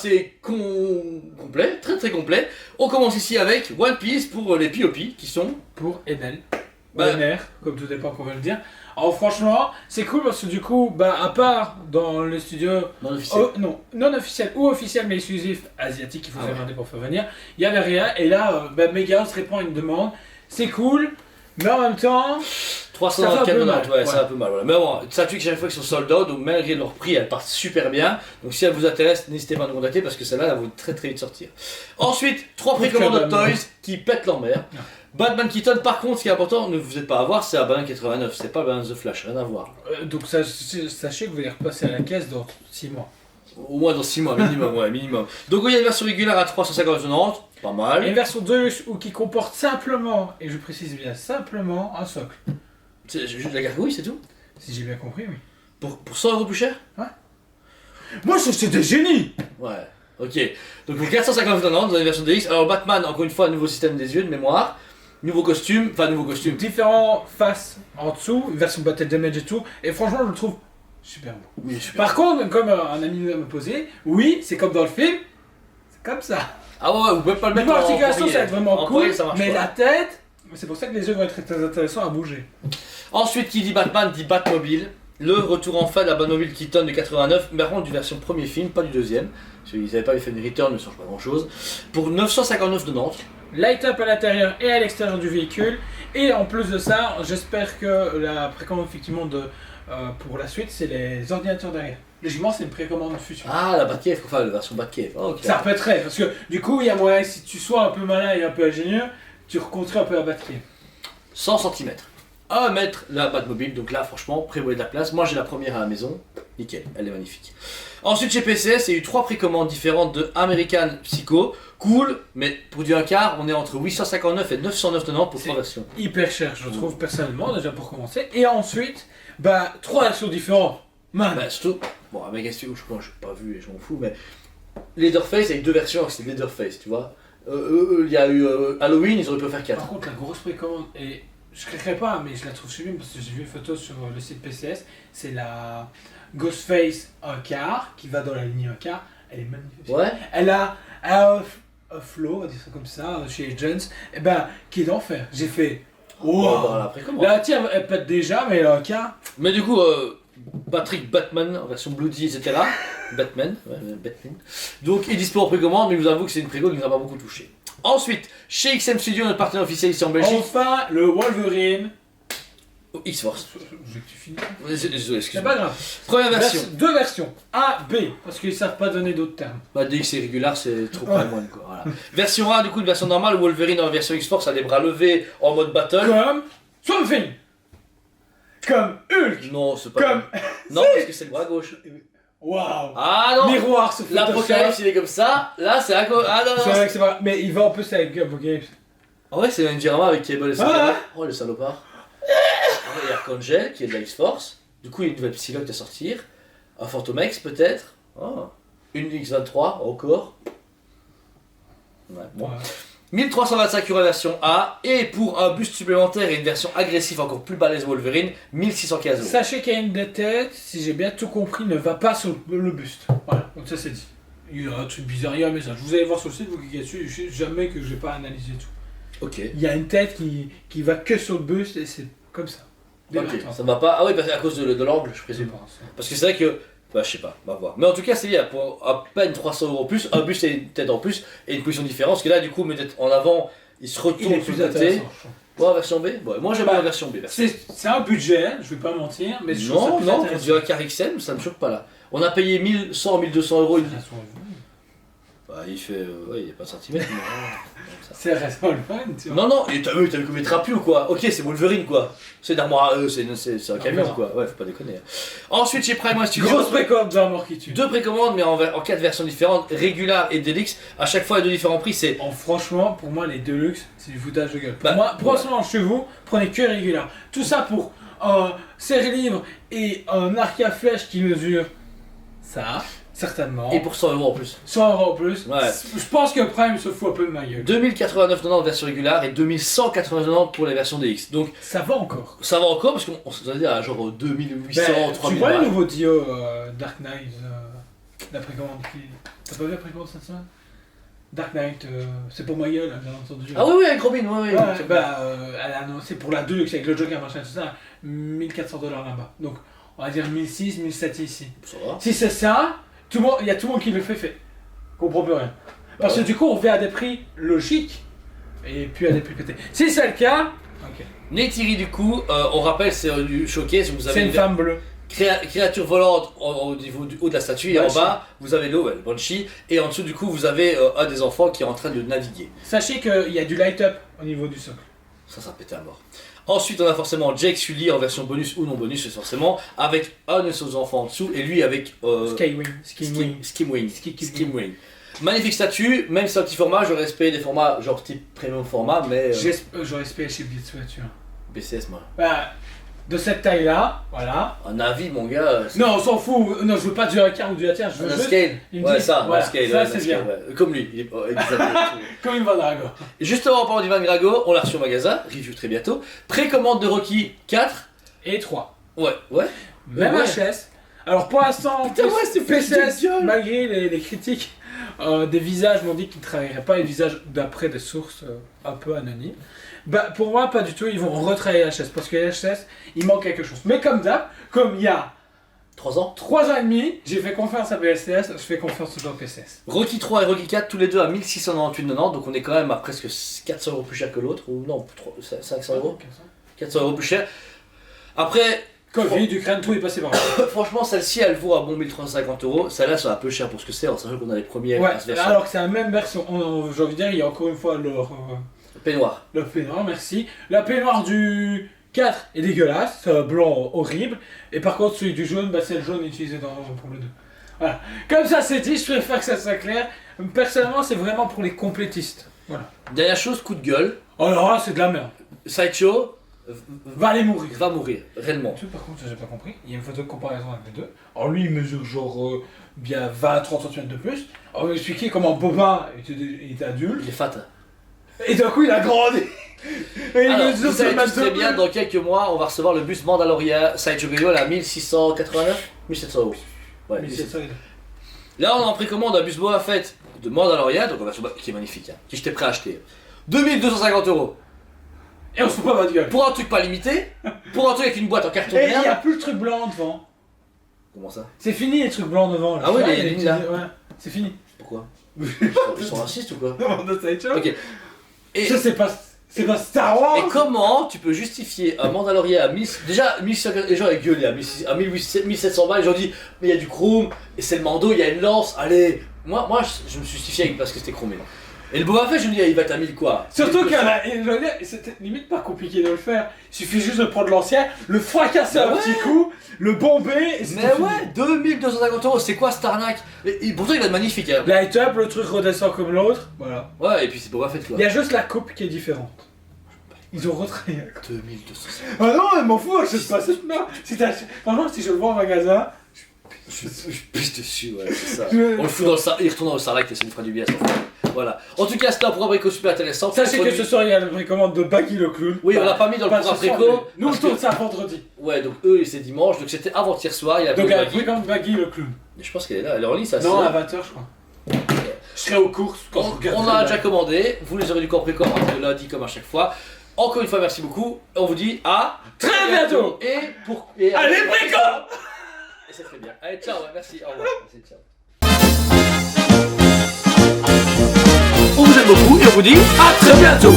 assez complet, très très complet. On commence ici avec One Piece pour les POP qui sont... Pour Enel. Bah- Enel, comme tout dépend qu'on veut le dire. Alors franchement, c'est cool parce que du coup, à part dans le studio Non officiels. non officiel ou officiel mais exclusif asiatique qu'il faut Ah ouais. demander pour faire venir, il y avait rien et là, Mega se répond à une demande. C'est cool, mais en même temps, 394 ça fait un peu dollars, mal, ouais, ouais. c'est un peu mal. Voilà. Mais bon, sachez que chaque fois qu'ils sont sold out, donc malgré leur prix, elles partent super bien. Donc si elles vous intéressent, n'hésitez pas à nous contacter parce que celle-là, elle va très très vite sortir. Ensuite, 3 précommandes de Toys qui pètent leur mère. Ouais. Batman Keaton, par contre, ce qui est important, ne vous êtes pas à voir, c'est un Batman 89, c'est pas le Batman The Flash, rien à voir. donc sachez que vous allez repasser à la caisse dans 6 mois. Au moins dans 6 mois, minimum, ouais, minimum. Donc il y a une version régulière à 350 pas Et mal. une version 2 ou qui comporte simplement, et je précise bien simplement, un socle. C'est juste la gargouille, c'est tout. Si j'ai bien compris, oui. Pour 100 € plus cher. Moi, c'est des génies. Ouais, ok. Donc pour 450 dans la version DX. Alors Batman, encore une fois, nouveau système des yeux de mémoire. Nouveau costume, Différents faces en dessous, une version Battle Damage et tout, et franchement, je le trouve super beau. Oui, super. Par contre, comme un ami me posé, oui, c'est comme dans le film, c'est comme ça. Ah ouais, vous pouvez pas le Mais mettre en l'articulation, poirier. ça va être vraiment En cool, poirier, ça marche mais pas. la tête, c'est pour ça que les yeux vont être très intéressants à bouger. Ensuite, qui dit Batman dit Batmobile. Le retour enfin de la Batmobile Keaton de 89, mais par contre du version premier film, pas du deuxième. Parce qu'ils n'avaient pas fait une return, ne change pas grand chose. Pour 959,90. Light up à l'intérieur et à l'extérieur du véhicule, et en plus de ça, j'espère que la précommande effectivement pour la suite, c'est les ordinateurs derrière. Logiquement, c'est une précommande de fusion. Ah, la Batcave, enfin la version Batcave. Oh, ok. Ça répéterait, parce que du coup, il y a moyen, si tu sois un peu malin et un peu ingénieux, tu reconstruis un peu la batterie. 100 cm. 1 mètre la Batmobile, donc là franchement, prévoyez de la place. Moi j'ai la première à la maison, nickel, elle est magnifique. Ensuite chez PCS, il y a eu 3 précommandes différentes de American Psycho. Cool, mais pour du 1/4, on est entre 859 et 909,90 pour 3 versions. Hyper cher, je trouve personnellement, déjà pour commencer. Et ensuite, 3 versions différentes. Man. Bah surtout, bon American Psycho, je n'ai pas vu et je m'en fous, mais Leatherface avec 2 versions, c'est Leatherface, tu vois. Il y a eu Halloween, ils auraient pu faire 4. Par contre, la grosse précommande, et je ne craquerai pas, mais je la trouve sublime parce que j'ai vu une photo sur le site PCS, c'est la Ghostface 1/4 qui va dans la ligne 1/4. Elle est magnifique. Ouais. Elle a un flow, on va dire ça comme ça, chez Agents, qui est d'enfer. J'ai fait. Oh, Wow. bah, la précommande. La tienne, elle pète déjà, mais le 1/4. Mais du coup, Patrick Batman en version Bloody, etc. Batman, ouais, Batman. Donc il est dispo en précommande, mais je vous avoue que c'est une préco qui nous a pas beaucoup touché. Ensuite, chez XM Studio, notre partenaire officiel ici en Belgique, Enfin, le Wolverine. X-Force. Je veux que tu finisses. Désolé, C'est excuse-moi. pas grave. Première version. Deux versions. A, B, parce qu'ils savent pas donner d'autres termes. Bah, DX et régular, c'est trop Paimon quoi. Voilà. Version A, du coup, une version normale, Wolverine en version X-Force a les bras levés en mode battle. Comme Something. Comme Hulk. Non, c'est pas. Comme. Non, parce que c'est le bras gauche. Waouh. Ah non! Miroir se L'Apocalypse il est comme ça, là c'est à gauche. Ah non, C'est non! vrai que c'est pas. Mais il va en plus avec Apocalypse. En vrai, c'est un diorama avec Cable et Ah Sakura. ouais. Oh, le salopard. Il y a Archangel qui est de la X-Force. Du coup, il y a une nouvelle Psylocke à sortir. Un Phantomex peut-être. Oh. Une X23 encore. Ouais, bon. Ouais. 1325 € version A. Et pour un buste supplémentaire et une version agressive encore plus balèze Wolverine, 1615 €. Sachez qu'il y a une des têtes, si j'ai bien tout compris, ne va pas sur le buste. Voilà, donc ça c'est dit. Il y a un truc bizarre, il y a un message. Vous allez voir sur le site, vous cliquez dessus, je sais jamais que j'ai pas analysé tout. Ok. Il y a une tête qui va que sur le buste et c'est comme ça. Ok, ça va pas. Ah oui, parce à cause de l'angle, je Je présume. pense. Parce que c'est vrai que. Bah, je sais pas, on va voir. Mais en tout cas, c'est bien, pour à peine 300 € en plus, un buste et une tête en plus, et une position différente, parce que là, du coup, mettre en avant, il se Il est retourne sur plus le côté. intéressant. je trouve. Ouais, version B. Ouais, moi, j'aime Bah, la version B. Version. C'est un budget, je vais pas mentir, mais je trouve ça Non, plus non, pour intéressant. du HRXM, ça me choque pas là. On a payé 1100, 1200 €. Bah, il fait. Ouais, il y a pas de centimètre, mais. Comme ça. C'est récemment le fun, tu vois. Non, non, et t'as vu combien de trapu ou quoi? Ok, c'est Wolverine quoi. C'est une armoire à eux, c'est un camion voilà. quoi. Ouais, faut pas déconner. Ensuite, chez Prime Studio. Grosse précommande d'un mort qui tue. Deux précommandes, mais en 4 versions différentes, Regular et Deluxe. À chaque fois, les deux différents prix, c'est. Franchement, pour moi, les Deluxe, c'est du foutage de gueule. Pour Bah, moi, pour ouais. moi, chez vous, prenez que régulier. Tout ça pour un serre-livre et un arc à flèche qui mesure ça, certainement. Et pour 100 € en plus. 100 € en plus. Ouais. Je pense que Prime se fout un peu de ma gueule. 2089,90 version régulière et 2190 pour les versions DX. Donc Ça va encore. ça va encore parce qu'on se doit dire à genre 2800, Ben, tu 3000 vois le balles. nouveau Dio Dark Knight, la précommande qui. T'as pas vu la précommande cette semaine? Dark Knight, c'est pour ma gueule, bien entendu. Ah oui, oui, avec Robin, oui, oui. Elle a annoncé pour la Deluxe avec le Joker, machin, tout ça, $1 400 là-bas. Donc, on va dire 1600, 1700 ici. Ça va. Si c'est ça, il y a tout le monde qui le fait. Comprends plus rien. Parce que du coup, on fait à des prix logiques et puis à des prix cotés. Si c'est le cas, ok. Neytiri, du coup, on rappelle, c'est du showcase. Vous avez C'est une femme bleue. Créature volante au niveau du haut de la statue, et en bas vous avez l'eau, le Banshee, et en dessous du coup vous avez un des enfants qui est en train de naviguer. Sachez qu'il y a du light-up au niveau du socle. Ça pétait à mort. Ensuite on a forcément Jake Sully en version bonus ou non bonus forcément, avec un de ses enfants en dessous et lui avec Skimwing. Magnifique statue, même si c'est un petit format, j'aurais espéré des formats genre type premium format, mais... J'aurais espéré chez Blitz, BCS moi. Bah, de cette taille-là, voilà. Un avis mon gars... Non, on s'en fout. Non, je veux pas du A15 ou du A15, je veux juste... Scale. Ouais, ça, voilà, scale. ça Ouais, c'est scale, bien. ouais. Comme lui. Il est... Comme une Van Drago. Justement, en parlant du Van Drago, on l'a reçu au magasin, review très bientôt. Précommande de Rocky 4. Et 3. Ouais. Même ouais. HS. Alors pour l'instant, Putain, ouais, c'est PCS, gueule. malgré les critiques des visages, m'ont dit qu'ils ne travailleraient pas les visages d'après des sources un peu anonymes. Bah pour moi, pas du tout, ils vont retravailler HS parce que HS, il manque quelque chose. Mais comme d'hab, comme il y a 3 ans. 3 ans et demi, j'ai fait confiance à BLCS, je fais confiance toujours à PCS. Rocky 3 et Rocky 4, tous les deux à 1698,90, donc on est quand même à presque 400 € plus cher que l'autre, ou non, 500 €. 400 € plus cher. Après, Covid, Ukraine, tout est passé par là. franchement, celle-ci elle vaut à bon 1350 €. Celle-là, c'est un peu cher pour ce que c'est, en sachant qu'on a les premières Ouais, versions. alors que c'est la même version. J'ai envie de dire, il y a encore une fois Peignoir. le peignoir, merci. La peignoir du 4 est dégueulasse, c'est un blanc horrible. Et par contre, celui du jaune, bah, c'est le jaune utilisé pour le 2. Voilà. Comme ça, c'est dit, je préfère que ça soit clair. Personnellement, c'est vraiment pour les complétistes. Voilà. Dernière chose, coup de gueule. Alors là, c'est de la merde. Sideshow Va aller mourir. va mourir, réellement. Tu sais, par contre, ça, j'ai pas compris. Il y a une photo de comparaison avec les deux. Alors lui, il mesure genre bien 20-30 cm de plus. On va expliquer comment Boba était adulte. Il est fat. Et d'un coup, il a grandi. Et il Alors, mesure vous savez tous très de bien, plus. dans quelques mois, on va recevoir le bus Mandalorian Sideshow Grill à 1689, 1700 €. Ouais, Mais c'est ça, là, on est en précommande un bus Boba Fett de Mandalorian, donc on va qui est magnifique, hein, qui j'étais prêt à acheter. 2250 €. Et on se fout pas ma gueule. Pour un truc pas limité, pour un truc avec une boîte en carton de Et il n'y a merde. plus le truc blanc devant. Comment ça? C'est fini les trucs blancs devant. Là. Ah oui, Tu vois, les il y a lignes, des là. petits- Ouais, c'est fini. Pourquoi? Ils sont racistes ou quoi? Non, de Sideshow. Ok. Et, Ça, c'est pas Star Wars. et comment tu peux justifier un Mandalorian à 1000... Déjà, 1600, les gens ont gueulé à 1700 balles, ils ont dit, mais il y a du chrome, et c'est le Mando, il y a une lance, allez. Moi je me suis justifié parce que c'était chromé. Et le Boba Fett, je me dis, il va être à 1000 quoi. Surtout c'était limite pas compliqué de le faire. Il suffit juste de prendre l'ancien, le fracasser Bah un ouais. petit coup, le bomber et c'était Mais fini. ouais, 2250 €, c'est quoi cette arnaque? Et pourtant il va être magnifique. Hein. Light up, le truc redescend comme l'autre. Voilà. Ouais, et puis c'est Boba Fett quoi. Il y a juste la coupe qui est différente. Ils ont retravaillé la coupe. 2250. Ah non, je m'en fous, je sais pas. Franchement, si je le vois au magasin, Je pisse dessus, ouais, c'est ça. Je- On le fout dans le sar... Il retourne dans le sarlac et ça nous fera du bien. Ça. Voilà. En tout cas, c'était un programme préco super intéressant. sachez que Produit- ce soir il y a la précommande de Baggy le clown. Oui, on l'a pas mis dans le Pas programme ce soir, préco. mais nous on parce tourne que- ça vendredi. Ouais, donc eux, c'est dimanche, donc c'était avant-hier soir. Il y a Donc la la précommande Baggy le clown. Je pense qu'elle est là, elle est en ligne, ça. Non, c'est à 20h je crois. Je serai aux courses quand je regarde On ça. a déjà commandé, vous les aurez du corps préco le lundi comme à chaque fois. Encore une fois, merci beaucoup. On vous dit à Très bientôt. Et Allez, préco. Et c'est très bien. Allez, ciao, ouais, merci, au revoir. Merci, ciao. On vous aime beaucoup et on vous dit à très bientôt.